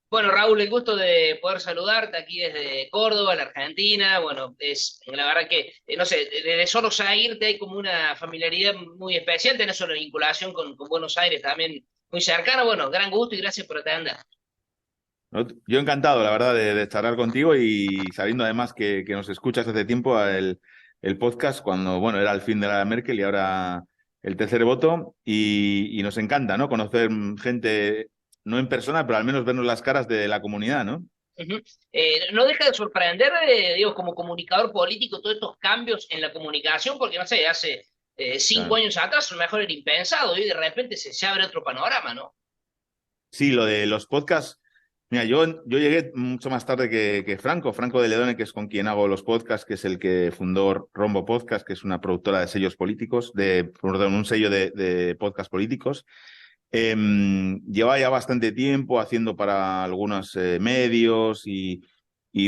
Bueno, Raúl, el gusto de poder saludarte aquí desde Córdoba, la Argentina. Bueno, es la verdad que, no sé, desde solo Zaire hay como una familiaridad muy especial, tenés una vinculación con Buenos Aires también muy cercana. Bueno, gran gusto y gracias por atender. ¿No? Yo encantado, la verdad, de charlar contigo y sabiendo además que nos escuchas hace tiempo el podcast cuando, bueno, era el fin de la Merkel y ahora el tercer voto y nos encanta, ¿no? Conocer gente, no en persona, pero al menos vernos las caras de la comunidad, ¿no? Ujú. No deja de sorprender, digo, como comunicador político, todos estos cambios en la comunicación, porque no sé, hace 5 años atrás a lo mejor era impensado y de repente se abre otro panorama, ¿no? Sí, lo de los podcasts. Mira, yo llegué mucho más tarde que Franco de Ledone, que es con quien hago los podcasts, que es el que fundó Rombo Podcast, que es una productora de sellos políticos, perdón, un sello de podcast políticos. Lleva ya bastante tiempo haciendo para algunos medios y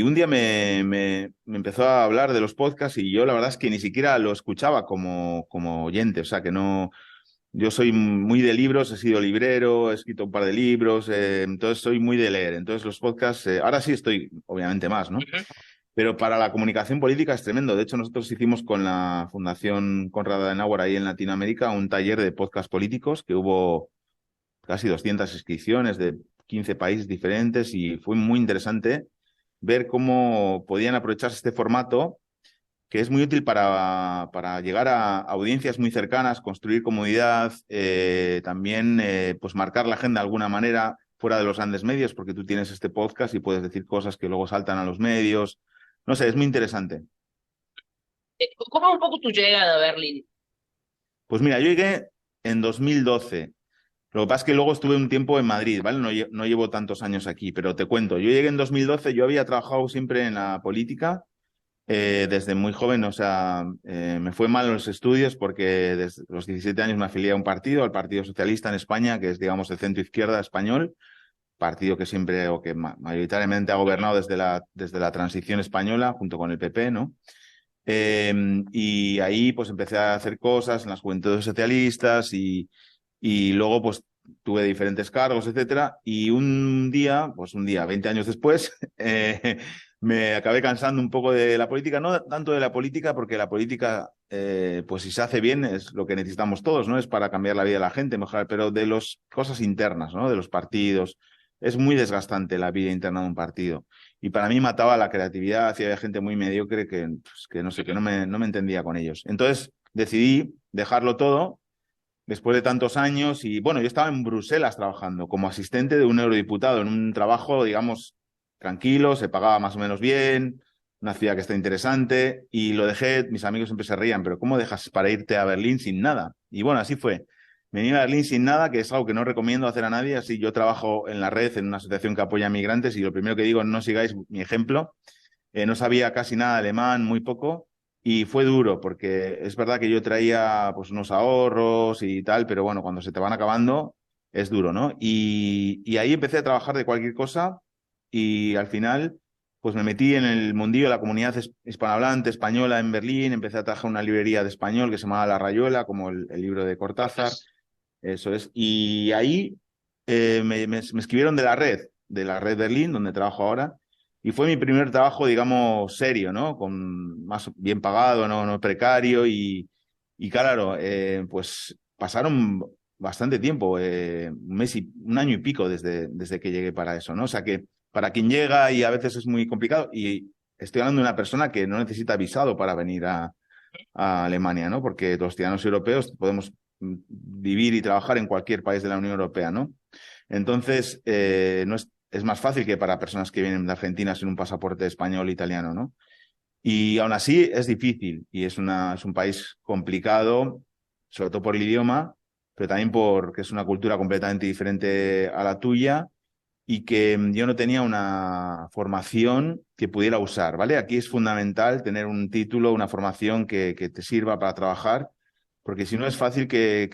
un día me empezó a hablar de los podcasts y yo la verdad es que ni siquiera lo escuchaba como oyente, o sea que no. Yo soy muy de libros, he sido librero, he escrito un par de libros, entonces soy muy de leer. Entonces los podcasts, ahora sí estoy, obviamente más, ¿no? Ujú. Pero para la comunicación política es tremendo. De hecho, nosotros hicimos con la Fundación Konrad Adenauer ahí en Latinoamérica un taller de podcast políticos que hubo casi 200 inscripciones de 15 países diferentes y fue muy interesante ver cómo podían aprovecharse este formato que es muy útil para llegar a audiencias muy cercanas, construir comunidad, también pues marcar la agenda de alguna manera fuera de los grandes medios, porque tú tienes este podcast y puedes decir cosas que luego saltan a los medios. No sé, es muy interesante. ¿Cómo es un poco tu llegada a Berlín? Pues mira, yo llegué en 2012. Lo que pasa es que luego estuve un tiempo en Madrid, ¿vale? No llevo tantos años aquí, pero te cuento. Yo llegué en 2012, yo había trabajado siempre en la política desde muy joven, o sea, me fue mal en los estudios porque desde los 17 años me afilié a un partido, al Partido Socialista en España, que es, digamos, el centro izquierda español, partido que siempre o que mayoritariamente ha gobernado desde la transición española junto con el PP, ¿no? Y ahí pues empecé a hacer cosas en las juventudes socialistas y luego pues tuve diferentes cargos, etcétera. Y un día, 20 años después, me acabé cansando un poco de la política, no tanto de la política, porque la política, pues si se hace bien, es lo que necesitamos todos, ¿no? Es para cambiar la vida de la gente, mejorar, pero de las cosas internas, ¿no? De los partidos. Es muy desgastante la vida interna de un partido. Y para mí mataba la creatividad, y había gente muy mediocre que no sé, que no me entendía con ellos. Entonces decidí dejarlo todo después de tantos años y bueno, yo estaba en Bruselas trabajando como asistente de un eurodiputado en un trabajo, digamos, tranquilo, se pagaba más o menos bien, una ciudad que está interesante y lo dejé, mis amigos siempre se reían, pero ¿cómo dejas para irte a Berlín sin nada? Y bueno, así fue. Venir a Berlín sin nada, que es algo que no recomiendo hacer a nadie, así yo trabajo en la red, en una asociación que apoya a migrantes y lo primero que digo, no sigáis mi ejemplo. No sabía casi nada de alemán, muy poco, y fue duro, porque es verdad que yo traía pues unos ahorros y tal, pero bueno, cuando se te van acabando es duro, ¿no? Y ahí empecé a trabajar de cualquier cosa y al final pues me metí en el mundillo de la comunidad hispanohablante española en Berlín, empecé a trabajar en una librería de español que se llamaba La Rayuela, como el libro de Cortázar, eso es, y ahí me escribieron de la red Berlín, donde trabajo ahora, y fue mi primer trabajo, digamos, serio, ¿no? Con más bien pagado, no precario, y claro, pues pasaron bastante tiempo, un año y pico desde que llegué para eso, ¿no? O sea que para quien llega y a veces es muy complicado, y estoy hablando de una persona que no necesita visado para venir a Alemania, ¿no? Porque los ciudadanos europeos podemos vivir y trabajar en cualquier país de la Unión Europea, ¿no? Entonces, no es más fácil que para personas que vienen de Argentina sin un pasaporte español o italiano, ¿no? Y aún así es difícil y es un país complicado, sobre todo por el idioma, pero también porque es una cultura completamente diferente a la tuya y que yo no tenía una formación que pudiera usar, ¿vale? Aquí es fundamental tener un título, una formación que te sirva para trabajar, porque si no es fácil que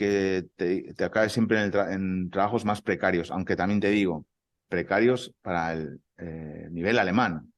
te acabes siempre en trabajos más precarios, aunque también te digo, precarios para el nivel alemán.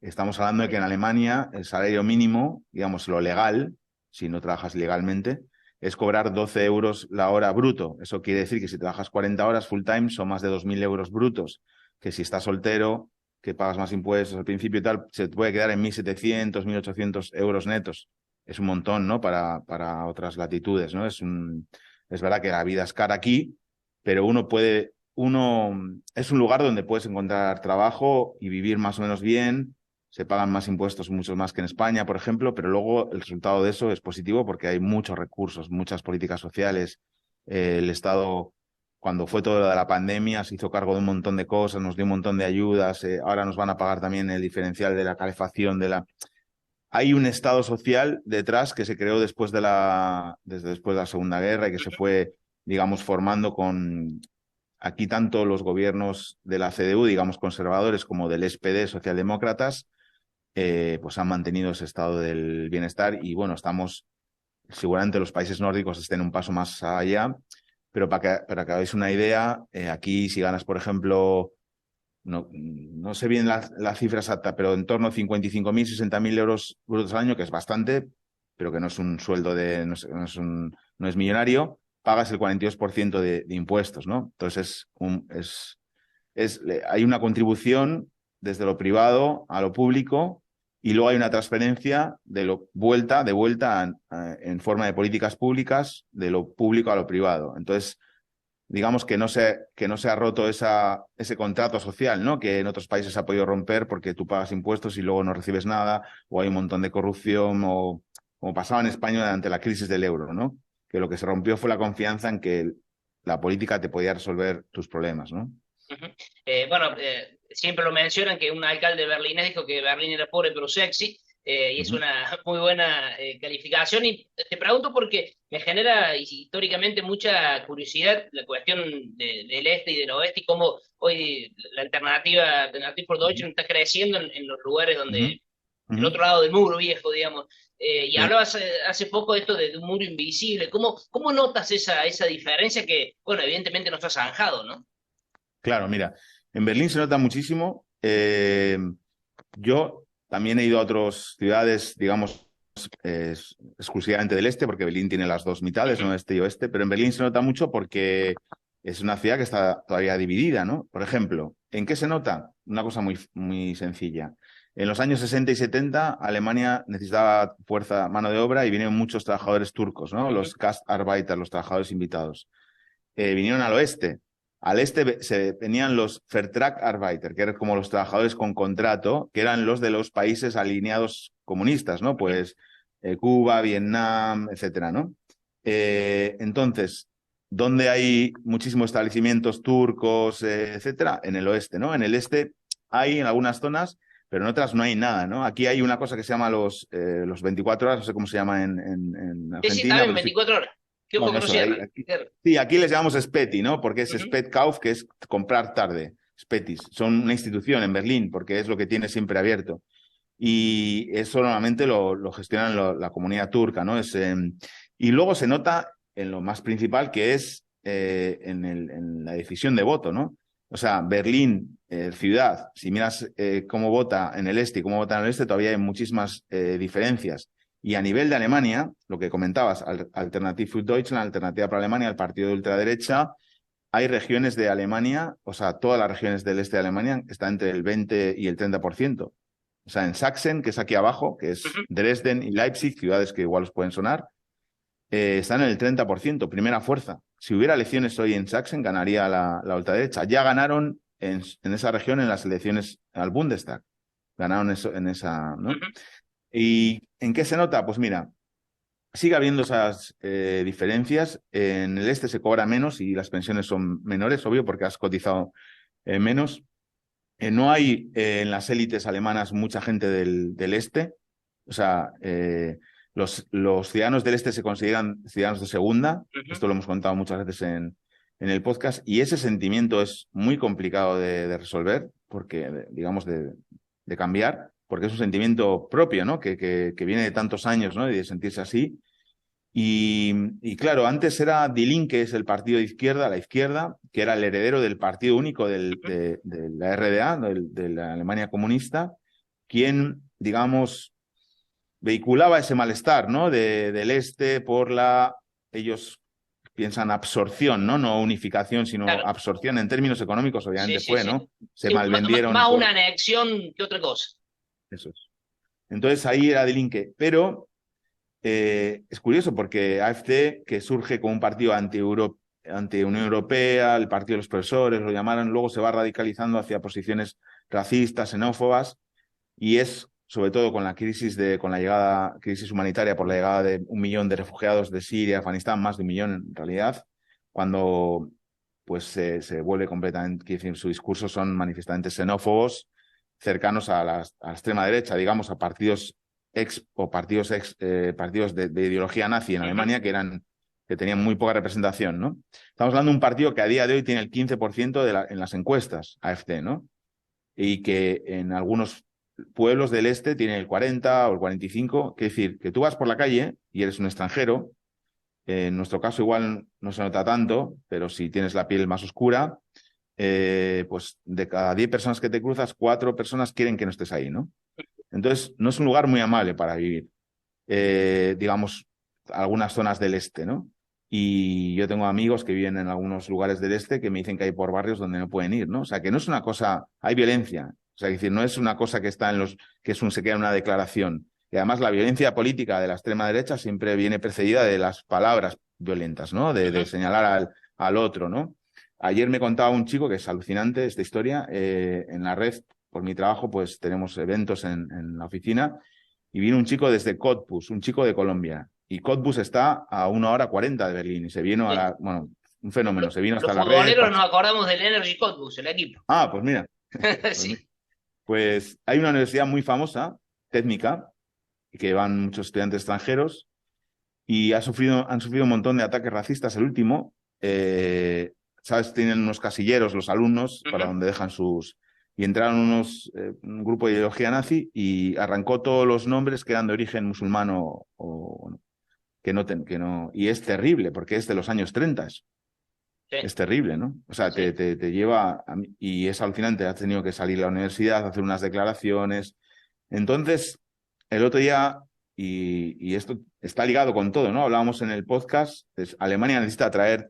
Estamos hablando de que en Alemania el salario mínimo, digamos lo legal, si no trabajas legalmente, es cobrar 12 euros la hora bruto. Eso quiere decir que si trabajas 40 horas full time son más de 2.000 euros brutos. que si estás soltero, que pagas más impuestos al principio y tal, se te puede quedar en 1.700, 1.800 euros netos. Es un montón, ¿no? Para otras latitudes, ¿no? Es verdad que la vida es cara aquí, pero es un lugar donde puedes encontrar trabajo y vivir más o menos bien. Se pagan más impuestos, muchos más que en España, por ejemplo, pero luego el resultado de eso es positivo porque hay muchos recursos, muchas políticas sociales. El Estado, cuando fue todo lo de la pandemia, se hizo cargo de un montón de cosas, nos dio un montón de ayudas. Ahora nos van a pagar también el diferencial de la calefacción, Hay un Estado social detrás que se creó desde después de la Segunda Guerra y que se fue, digamos, formando con aquí tanto los gobiernos de la CDU, digamos, conservadores, como del SPD, socialdemócratas, pues han mantenido ese estado del bienestar y bueno, seguramente los países nórdicos estén un paso más allá, pero para que hagáis una idea, aquí si ganas, por ejemplo, no sé bien la cifra exacta, pero en torno a 55.000, 60.000 euros brutos al año, que es bastante, pero que no es un sueldo no es millonario, pagas el 42% de impuestos, ¿no? Entonces hay una contribución desde lo privado a lo público y luego hay una transferencia de vuelta en forma de políticas públicas de lo público a lo privado. Entonces, digamos que no se ha roto ese contrato social, ¿no? Que en otros países se ha podido romper porque tú pagas impuestos y luego no recibes nada, o hay un montón de corrupción, o como pasaba en España ante la crisis del euro, ¿no? Que lo que se rompió fue la confianza en que la política te podía resolver tus problemas, ¿no? Ujú. Bueno, siempre lo mencionan que un alcalde berlinés dijo que Berlín era pobre pero sexy, y es Ujú, una muy buena calificación. Y te pregunto porque me genera históricamente mucha curiosidad la cuestión del este y del oeste y cómo hoy la Alternative for ujú, Deutschland está creciendo en los lugares ujú, donde, el ujú. otro lado del muro viejo, digamos. Y Sí. hablabas hace poco de esto de un muro invisible. ¿Cómo notas esa diferencia que, bueno, evidentemente no está zanjado, ¿no? Claro, mira, en Berlín se nota muchísimo. Yo también he ido a otras ciudades, digamos, exclusivamente del este, porque Berlín tiene las dos mitades, Ujú, ¿no? Este y oeste, pero en Berlín se nota mucho porque es una ciudad que está todavía dividida, ¿no? Por ejemplo, ¿en qué se nota? Una cosa muy, muy sencilla. En los años 60 y 70, Alemania necesitaba mano de obra y vinieron muchos trabajadores turcos, ¿no? ujú. Los Gastarbeiter, los trabajadores invitados. Vinieron al oeste. Al este venían los Vertragarbeiter, que eran como los trabajadores con contrato, que eran los de los países alineados comunistas, ¿no? Ujú. Pues Cuba, Vietnam, etcétera, ¿no? Entonces, ¿dónde hay muchísimos establecimientos turcos, etcétera? En el oeste, ¿no? En el este hay en algunas zonas, pero en otras no hay nada, ¿no? Aquí hay una cosa que se llama los 24 horas, no sé cómo se llama en Sí, sí, Argentina, también pero sí. 24 horas. ¿Qué ojo Bueno, que no eso, cierra? Cierra. sí, aquí les llamamos Speti, ¿no? Porque es Ujú, Spätkauf, que es comprar tarde. Spetis. Son una institución en Berlín, porque es lo que tiene siempre abierto. Y eso normalmente lo gestionan la comunidad turca, ¿no? Y luego se nota en lo más principal, que es en la decisión de voto, ¿no? O sea, Berlín, ciudad, si miras cómo vota en el este y cómo vota en el este, todavía hay muchísimas diferencias. Y a nivel de Alemania, lo que comentabas, Alternative für Deutschland, Alternativa para Alemania, el partido de ultraderecha, hay regiones de Alemania, o sea, todas las regiones del este de Alemania están entre el 20 y el 30%. O sea, en Sachsen, que es aquí abajo, que es ujú. Dresden y Leipzig, ciudades que igual os pueden sonar, están en el 30%, primera fuerza. Si hubiera elecciones hoy en Sachsen, ganaría la ultraderecha. Ya ganaron en esa región en las elecciones al Bundestag. Ganaron eso, en esa, ¿no? Ujú. ¿Y en qué se nota? Pues mira, sigue habiendo esas diferencias. En el este se cobra menos y las pensiones son menores, obvio, porque has cotizado menos. No hay en las élites alemanas mucha gente del este. O sea, los ciudadanos del este se consideran ciudadanos de segunda. Ujú. Esto lo hemos contado muchas veces en el podcast. Y ese sentimiento es muy complicado de resolver, porque, digamos, de cambiar, porque es un sentimiento propio, ¿no? Que viene de tantos años, ¿no? Y de sentirse así. Y claro, antes era Die Linke, que es el partido de izquierda, la izquierda, que era el heredero del partido único de la RDA, de la Alemania comunista, quien, digamos, vehiculaba ese malestar, ¿no? Del este por ellos piensan absorción, ¿no? No unificación, sino Claro, absorción en términos económicos, sí, obviamente sí, fue, sí. ¿no? Se Sí, malvendieron más una por anexión que otra cosa. eso. Entonces ahí era de Linke, pero es curioso porque AfD, que surge como un partido anti-Unión Europea, el Partido de los Profesores, lo llamaron, luego se va radicalizando hacia posiciones racistas, xenófobas, y es sobre todo con la crisis humanitaria por la llegada de 1 millón de refugiados de Siria, Afganistán, más de 1 millón en realidad, cuando pues se vuelve completamente, quiero decir, su discurso son manifestantes xenófobos, cercanos a la extrema derecha, digamos, a partidos partidos de ideología nazi en Ujú. Alemania que tenían muy poca representación, ¿no? Estamos hablando de un partido que a día de hoy tiene el 15% en las encuestas, AfD, ¿no? Y que en algunos pueblos del este tiene el 40 o el 45, que es decir, que tú vas por la calle y eres un extranjero, en nuestro caso igual no se nota tanto, pero si tienes la piel más oscura, pues de cada 10 personas que te cruzas, 4 personas quieren que no estés ahí, ¿no? Entonces, no es un lugar muy amable para vivir, digamos, algunas zonas del este, ¿no? Y yo tengo amigos que viven en algunos lugares del este que me dicen que hay por barrios donde no pueden ir, ¿no? O sea, que no es una cosa, hay violencia, o sea, es decir, no es una cosa que está se queda en una declaración. Y además la violencia política de la extrema derecha siempre viene precedida de las palabras violentas, ¿no? De Ujú. señalar al otro, ¿no? Ayer me contaba un chico que es alucinante esta historia, en la red, por mi trabajo, pues tenemos eventos en la oficina y vino un chico desde Cottbus, un chico de Colombia. Y Cottbus está a 1 hora 40 de Berlín y se vino Sí. bueno, un fenómeno, se vino Los hasta la red. futboleros nos acordamos del Energy Cottbus, el equipo. Ah, pues mira, pues, Sí. pues hay una universidad muy famosa, técnica, que van muchos estudiantes extranjeros y han sufrido un montón de ataques racistas. El último, ¿sabes? Tienen unos casilleros los alumnos para Ujú. donde dejan sus... Y entraron un grupo de ideología nazi y arrancó todos los nombres que eran de origen musulmán bueno, que no... Y es terrible porque es de los años 30. Es Sí, terrible, ¿no? O sea, sí. te lleva... y es alucinante. Has tenido que salir a la universidad, hacer unas declaraciones. Entonces, el otro día, y esto está ligado con todo, ¿no? Hablábamos en el podcast, Alemania necesita atraer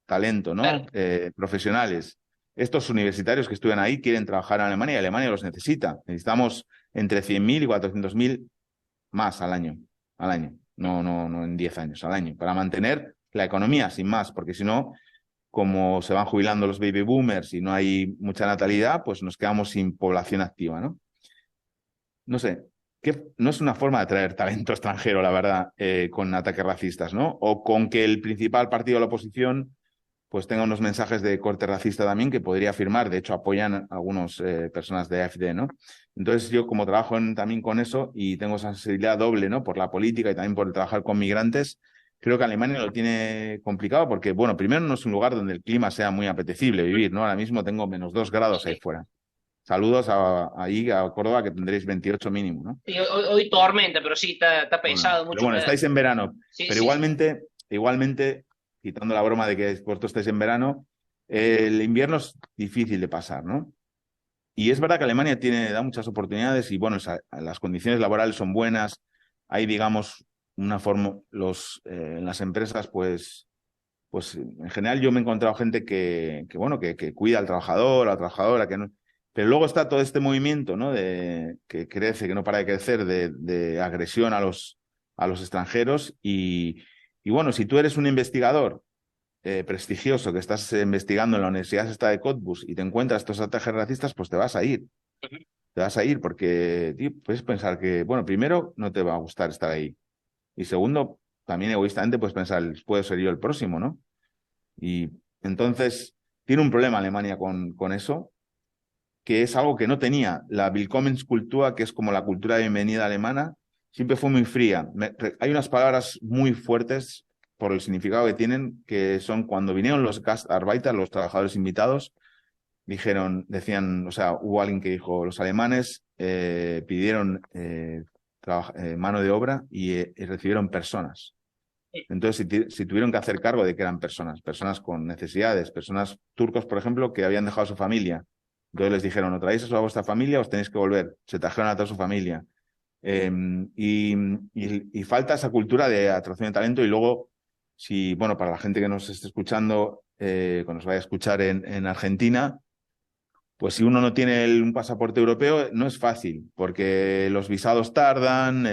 talento, Claro. ¿no? Profesionales. Estos universitarios que estudian ahí quieren trabajar en Alemania y Alemania los necesita. Necesitamos entre 100.000 y 400.000 más al año. Al año. No, no, no en 10 años, al año. Para mantener la economía sin más, porque si no, como se van jubilando los baby boomers y no hay mucha natalidad, pues nos quedamos sin población activa, ¿no? No sé, no es una forma de atraer talento extranjero, la verdad, con ataques racistas, ¿no? O con que el principal partido de la oposición pues tenga unos mensajes de corte racista también que podría firmar. De hecho, apoyan a algunas personas de AfD, ¿no? Entonces, yo como trabajo también con eso y tengo esa sensibilidad doble, ¿no? Por la política y también por trabajar con migrantes, creo que Alemania lo tiene complicado porque, bueno, primero no es un lugar donde el clima sea muy apetecible vivir, ¿no? Ahora mismo tengo -2 grados ahí Sí. fuera. Saludos ahí a Córdoba, que tendréis 28 mínimo, ¿no? Sí, hoy tormenta, pero sí, está Bueno, pesado, pero mucha bueno, humedad. estáis en verano. Sí, Pero sí, sí. igualmente, quitando la broma de que vosotros estáis en verano, el invierno es difícil de pasar, ¿no? Y es verdad que Alemania da muchas oportunidades y, bueno, las condiciones laborales son buenas. Hay, digamos, una forma, en las empresas, pues en general yo me he encontrado gente bueno, que cuida al trabajador, a la trabajadora, que no... Pero luego está todo este movimiento, ¿no? Que crece, que no para de crecer, de agresión a los extranjeros. Y bueno, si tú eres un investigador prestigioso que estás investigando en la Universidad esta de Cottbus y te encuentras estos ataques racistas, pues te vas a ir. Ujú. Te vas a ir porque, tío, puedes pensar que, bueno, primero, no te va a gustar estar ahí. Y segundo, también egoístamente puedes pensar, puedo ser yo el próximo, ¿no? Y entonces tiene un problema Alemania con eso, que es algo que no tenía. La Willkommenskultur, que es como la cultura de bienvenida alemana, siempre fue muy fría. Hay unas palabras muy fuertes por el significado que tienen, que son cuando vinieron los Gastarbeiter, los trabajadores invitados, decían, o sea, hubo alguien que dijo, los alemanes pidieron mano de obra y recibieron personas. Entonces, si tuvieron que hacer cargo de que eran personas con necesidades, personas turcos, por ejemplo, que habían dejado a su familia. Entonces les dijeron, o traéis a vuestra familia, os tenéis que volver. Se trajeron a toda su familia. Y falta esa cultura de atracción de talento y luego si, bueno, para la gente que nos esté escuchando, que nos vaya a escuchar en Argentina, pues si uno no tiene un pasaporte europeo, no es fácil, porque los visados tardan,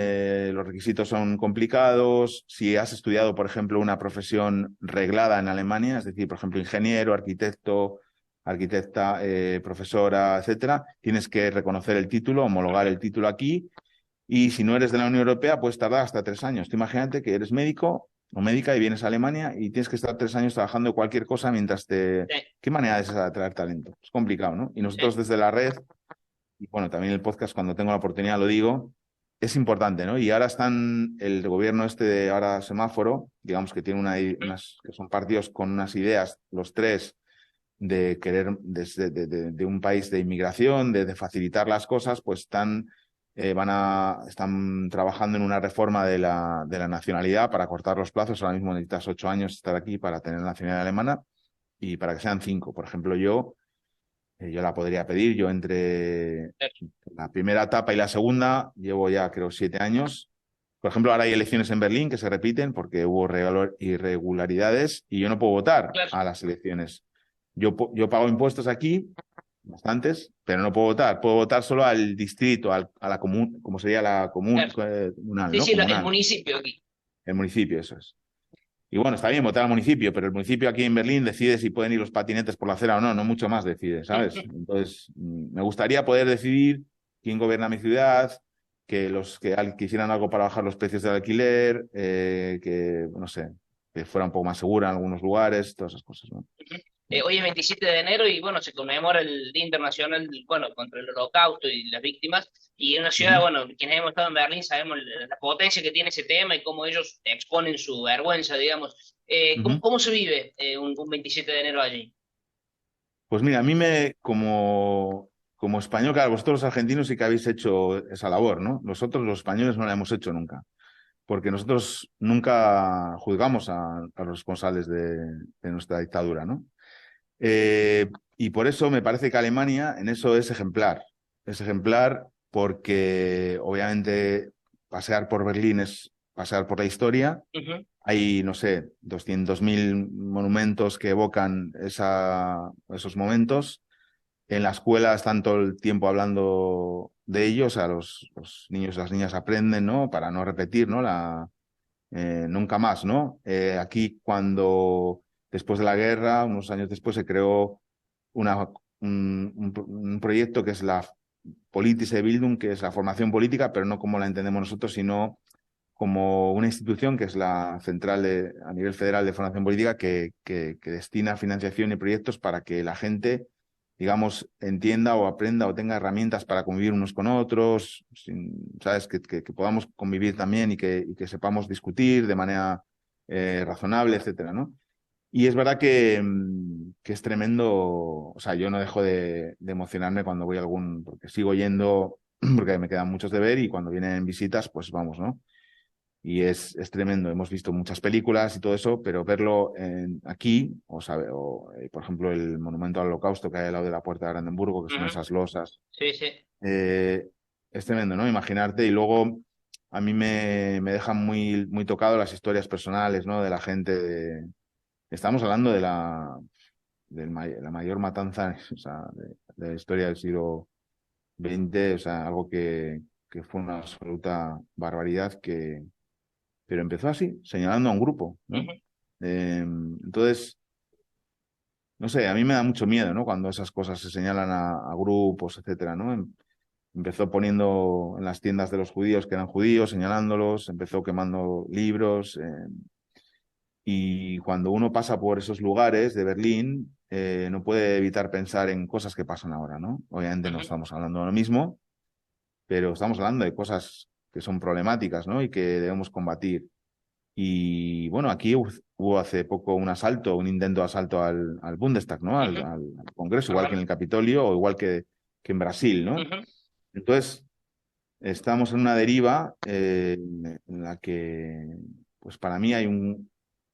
los requisitos son complicados. Si has estudiado, por ejemplo, una profesión reglada en Alemania, es decir, por ejemplo, ingeniero, arquitecto, arquitecta, profesora, etcétera, tienes que reconocer el título, homologar el título aquí. Y si no eres de la Unión Europea, puedes tardar hasta 3 años. Tú imagínate que eres médico o médica y vienes a Alemania y tienes que estar 3 años trabajando en cualquier cosa mientras te... Sí, ¿Qué manera es esa de atraer talento? Es complicado, ¿no? Y sí, nosotros desde la red, y bueno, también el podcast cuando tengo la oportunidad lo digo, es importante, ¿no? Y ahora están el gobierno este de ahora semáforo, digamos que tiene que son partidos con unas ideas, los tres, de querer desde de un país de inmigración, de facilitar las cosas, pues están trabajando en una reforma de la nacionalidad para cortar los plazos. Ahora mismo necesitas 8 años estar aquí para tener nacionalidad alemana y para que sean 5. Por ejemplo, yo la podría pedir. Yo entre la primera etapa y la segunda llevo ya creo 7 años. Por ejemplo, ahora hay elecciones en Berlín que se repiten porque hubo irregularidades y yo no puedo votar claro, a las elecciones. Yo pago impuestos aquí, bastantes, pero no puedo votar. Puedo votar solo al distrito, a la común, como sería la claro. comunal, Sí, ¿no? sí, el Comunal, municipio aquí. el municipio, eso es. Y bueno, está bien votar al municipio, pero el municipio aquí en Berlín decide si pueden ir los patinetes por la acera o no, no mucho más decide, ¿sabes? Entonces, me gustaría poder decidir quién gobierna mi ciudad, que los que hicieran algo para bajar los precios del alquiler, que, no sé, que fuera un poco más segura en algunos lugares, todas esas cosas, ¿no? Hoy es 27 de enero y bueno, se conmemora el Día Internacional, bueno, contra el Holocausto y las víctimas. Y en una ciudad, Ujú, bueno, quienes hemos estado en Berlín sabemos la potencia que tiene ese tema y cómo ellos exponen su vergüenza, digamos. ujú. ¿Cómo se vive un 27 de enero allí? Pues mira, a mí como español, claro, vosotros los argentinos sí que habéis hecho esa labor, ¿no? Nosotros los españoles no la hemos hecho nunca, porque nosotros nunca juzgamos a los responsables de nuestra dictadura, ¿no? Y por eso me parece que Alemania en eso es ejemplar porque obviamente pasear por Berlín es pasear por la historia. Ujú, Hay, no sé, 200.000 monumentos que evocan esos momentos. En la escuela están todo el tiempo hablando de ellos, o sea, los niños y las niñas aprenden, ¿no? Para no repetir, ¿no? Nunca más, ¿no? Aquí después de la guerra, unos años después, se creó una, un proyecto que es la Politische Bildung, que es la formación política, pero no como la entendemos nosotros, sino como una institución que es la central a nivel federal de formación política que destina financiación y proyectos para que la gente, digamos, entienda o aprenda o tenga herramientas para convivir unos con otros, ¿sabes? Que podamos convivir también y que sepamos discutir de manera razonable, etcétera, ¿no? Y es verdad que es tremendo, o sea, yo no dejo de emocionarme cuando voy a porque sigo yendo, porque me quedan muchos de ver y cuando vienen visitas, pues vamos, ¿no? Y es tremendo. Hemos visto muchas películas y todo eso, pero verlo aquí, por ejemplo, el monumento al Holocausto que hay al lado de la Puerta de Brandenburgo, que son ujú. esas losas, Sí, sí. eh, es tremendo, ¿no? Imaginarte. Y luego a mí me dejan muy, muy tocado las historias personales, ¿no? De la gente. Estamos hablando de la mayor matanza, o sea, de la historia del siglo XX, o sea, algo que fue una absoluta barbaridad pero empezó así, señalando a un grupo, ¿no? Ujú, Entonces, no sé, a mí me da mucho miedo, ¿no? Cuando esas cosas se señalan a grupos, etcétera, ¿no? Empezó poniendo en las tiendas de los judíos que eran judíos, señalándolos, empezó quemando libros, y cuando uno pasa por esos lugares de Berlín, no puede evitar pensar en cosas que pasan ahora, ¿no? Obviamente no ujú, estamos hablando de lo mismo, pero estamos hablando de cosas que son problemáticas, ¿no? Y que debemos combatir. Y bueno, aquí hubo hace poco un asalto, un intento de asalto al Bundestag, ¿no? Al, ujú. al- al Congreso, igual que en Ajá, el Capitolio o igual que en Brasil, ¿no? ujú, Entonces, estamos en una deriva en la que, pues para mí hay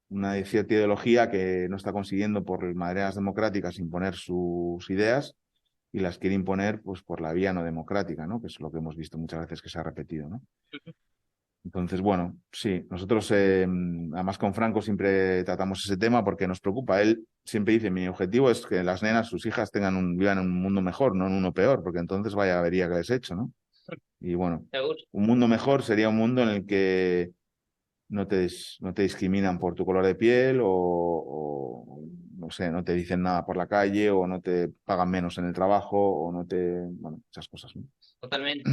una cierta ideología que no está consiguiendo por maneras democráticas imponer sus ideas y las quiere imponer pues por la vía no democrática, ¿no? Que es lo que hemos visto muchas veces que se ha repetido, ¿no? ujú. Entonces, bueno, sí, nosotros además con Franco siempre tratamos ese tema porque nos preocupa. Él siempre dice, mi objetivo es que las nenas, sus hijas, vivan en un mundo mejor, no en uno peor, porque entonces vaya avería que les he hecho, ¿no? Y bueno, Seguro. un mundo mejor sería un mundo en el que no te discriminan por tu color de piel no sé, no te dicen nada por la calle o no te pagan menos en el trabajo o no te, bueno, esas cosas, ¿no? Totalmente.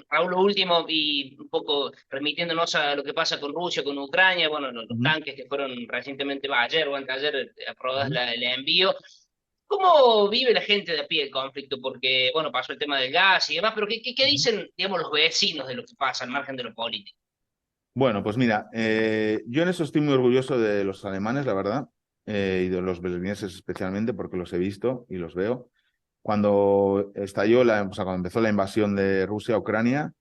Raúl, lo último, y un poco remitiéndonos a lo que pasa con Rusia, con Ucrania, bueno, los Ujú, tanques que fueron recientemente, va, ayer o anteayer, aprobadas ujú. el envío. ¿Cómo vive la gente de a pie el conflicto? Porque, bueno, pasó el tema del gas y demás, pero ¿qué dicen, digamos, los vecinos de lo que pasa al margen de lo político? Bueno, pues mira, yo en eso estoy muy orgulloso de los alemanes, la verdad, y de los berlineses especialmente, porque los he visto y los veo. Cuando estalló o sea, cuando empezó la invasión de Rusia a Ucrania,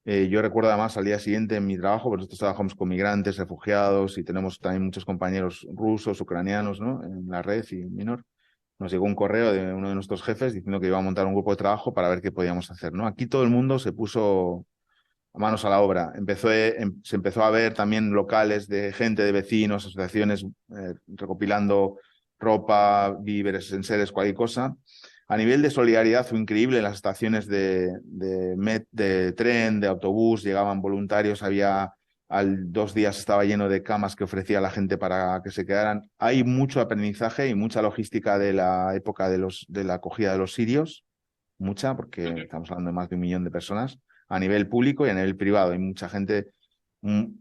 yo recuerdo además al día siguiente en mi trabajo, porque nosotros trabajamos con migrantes, refugiados y tenemos también muchos compañeros rusos, ucranianos, ¿no? En la red y en Minor. Nos llegó un correo de uno de nuestros jefes diciendo que iba a montar un grupo de trabajo para ver qué podíamos hacer, ¿no? Aquí todo el mundo se puso manos a la obra. Se empezó a ver también locales de gente, de vecinos, asociaciones recopilando ropa, víveres, enseres, cualquier cosa. A nivel de solidaridad fue increíble. En las estaciones de tren, de autobús, llegaban voluntarios. Al 2 días estaba lleno de camas que ofrecía la gente para que se quedaran. Hay mucho aprendizaje y mucha logística de la época de la acogida de los sirios, mucha, porque Ujú. estamos hablando de más de 1 millón de personas a nivel público y a nivel privado. Hay mucha gente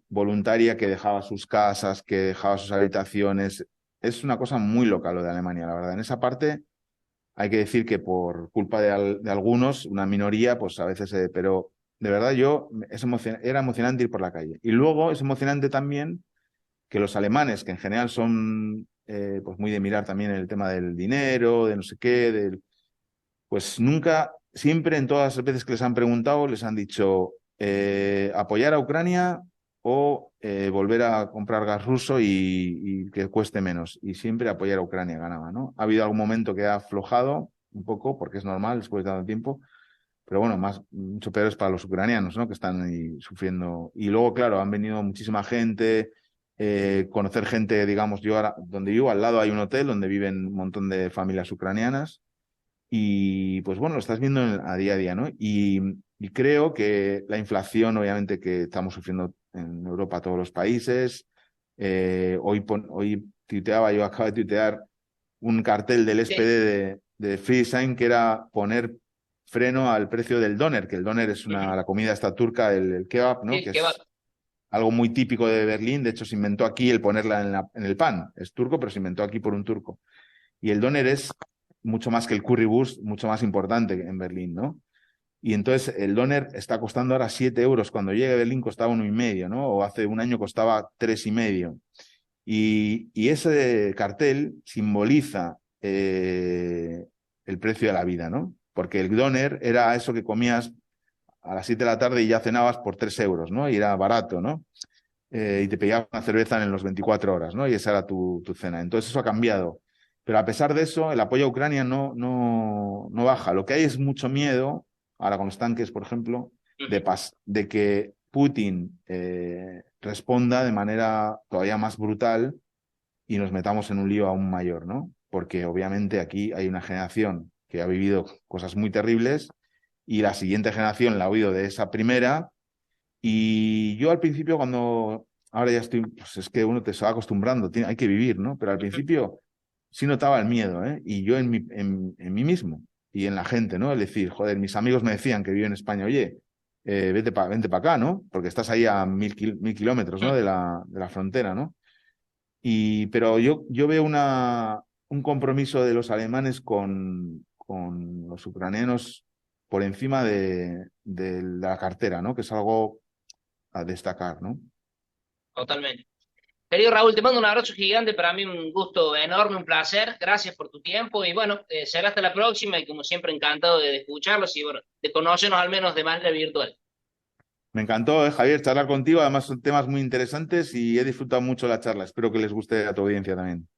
voluntaria que dejaba sus casas, que dejaba sus habitaciones. Es una cosa muy local lo de Alemania, la verdad. En esa parte hay que decir que por culpa de algunos, una minoría, pues a veces, pero de verdad era emocionante ir por la calle. Y luego es emocionante también que los alemanes, que en general son pues muy de mirar también el tema del dinero, de no sé qué, pues nunca, siempre en todas las veces que les han preguntado, les han dicho apoyar a Ucrania o volver a comprar gas ruso y que cueste menos. Y siempre apoyar a Ucrania ganaba, ¿no? Ha habido algún momento que ha aflojado un poco, porque es normal después de tanto tiempo, pero bueno, mucho peor es para los ucranianos, ¿no? Que están ahí sufriendo. Y luego, claro, han venido muchísima gente, conocer gente, digamos, yo ahora, donde vivo, al lado hay un hotel donde viven un montón de familias ucranianas y pues bueno, lo estás viendo a día a día, ¿no? Y creo que la inflación, obviamente, que estamos sufriendo en Europa, todos los países. Hoy tuiteaba, yo acabo de tuitear un cartel del SPD Sí. de Friedrichshain que era poner freno al precio del doner, que el doner es Ujú. la comida esta turca, el kebab, Sí, ¿no? Que que va. es algo muy típico de Berlín. De hecho, se inventó aquí el ponerla en el pan. Es turco, pero se inventó aquí por un turco. Y el doner es mucho más que el currywurst, mucho más importante en Berlín, ¿no? Y entonces el doner está costando ahora 7 euros. Cuando llegue a Berlín costaba 1,5, ¿no? O hace un año costaba 3,5. Y ese cartel simboliza el precio de la vida, ¿no? Porque el doner era eso que comías a las 7 de la tarde y ya cenabas por 3 euros, ¿no? Y era barato, ¿no? Y te pillabas una cerveza en los 24 horas, ¿no? Y esa era tu cena. Entonces eso ha cambiado. Pero a pesar de eso, el apoyo a Ucrania no baja. Lo que hay es mucho miedo, ahora con los tanques, por ejemplo, Ujú. de que Putin responda de manera todavía más brutal y nos metamos en un lío aún mayor, ¿no? Porque obviamente aquí hay una generación que ha vivido cosas muy terribles y la siguiente generación la ha oído de esa primera y yo al principio ahora ya estoy, pues es que uno te se va acostumbrando, hay que vivir, ¿no? Pero al Ujú. principio sí notaba el miedo, ¿eh? Y yo en mí mismo y en la gente, ¿no? Es decir, joder, mis amigos me decían que vivo en España, oye, vente para acá, ¿no? Porque estás ahí a 1.000 kilómetros, ¿no? De la frontera, ¿no? Pero yo veo un compromiso de los alemanes con los ucranianos por encima de la cartera, ¿no? Que es algo a destacar, ¿no? Totalmente. Querido Raúl, te mando un abrazo gigante, para mí un gusto enorme, un placer. Gracias por tu tiempo y bueno, será hasta la próxima y como siempre encantado de escucharlos y bueno, de conocernos al menos de manera virtual. Me encantó, Javier, charlar contigo. Además, son temas muy interesantes y he disfrutado mucho la charla. Espero que les guste a tu audiencia también.